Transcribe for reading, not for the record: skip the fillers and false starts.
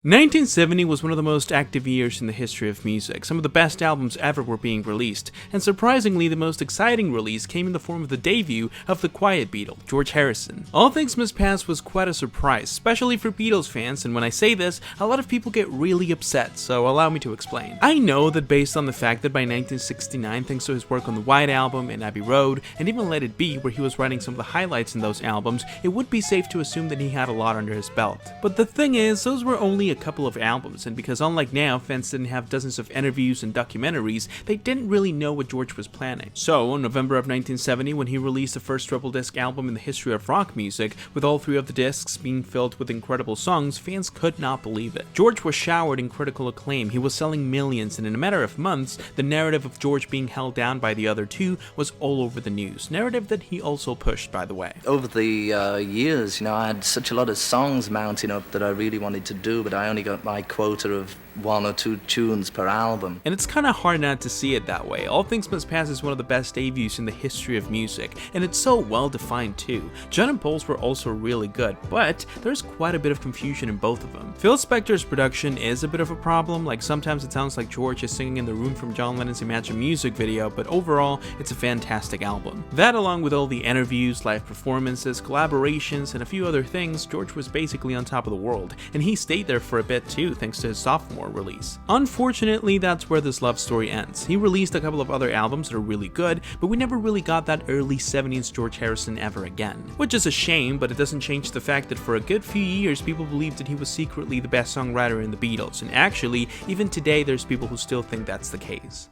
1970 was one of the most active years in the history of music. Some of the best albums ever were being released, and surprisingly, the most exciting release came in the form of the debut of the Quiet Beatle, George Harrison. All Things Must Pass was quite a surprise, especially for Beatles fans, and when I say this, a lot of people get really upset, so allow me to explain. I know that based on the fact that by 1969, thanks to his work on the White Album and Abbey Road, and even Let It Be, where he was writing some of the highlights in those albums, it would be safe to assume that he had a lot under his belt. But the thing is, those were only a couple of albums, and because unlike now, fans didn't have dozens of interviews and documentaries, they didn't really know what George was planning. So, in November of 1970, when he released the first triple disc album in the history of rock music, with all three of the discs being filled with incredible songs, fans could not believe it. George was showered in critical acclaim, he was selling millions, and in a matter of months, the narrative of George being held down by the other two was all over the news. Narrative that he also pushed, by the way. Over the years, I had such a lot of songs mounting up that I really wanted to do, but I only got my quota of one or two tunes per album. And it's kinda hard not to see it that way. All Things Must Pass is one of the best debuts in the history of music, and it's so well defined too. John and Paul's were also really good, but there's quite a bit of confusion in both of them. Phil Spector's production is a bit of a problem, like sometimes it sounds like George is singing in the room from John Lennon's Imagine music video, but overall, it's a fantastic album. That along with all the interviews, live performances, collaborations, and a few other things, George was basically on top of the world, and he stayed there for a bit too, thanks to his sophomore release. Unfortunately, that's where this love story ends. He released a couple of other albums that are really good, but we never really got that early 70s George Harrison ever again. Which is a shame, but it doesn't change the fact that for a good few years, people believed that he was secretly the best songwriter in the Beatles, and actually, even today there's people who still think that's the case.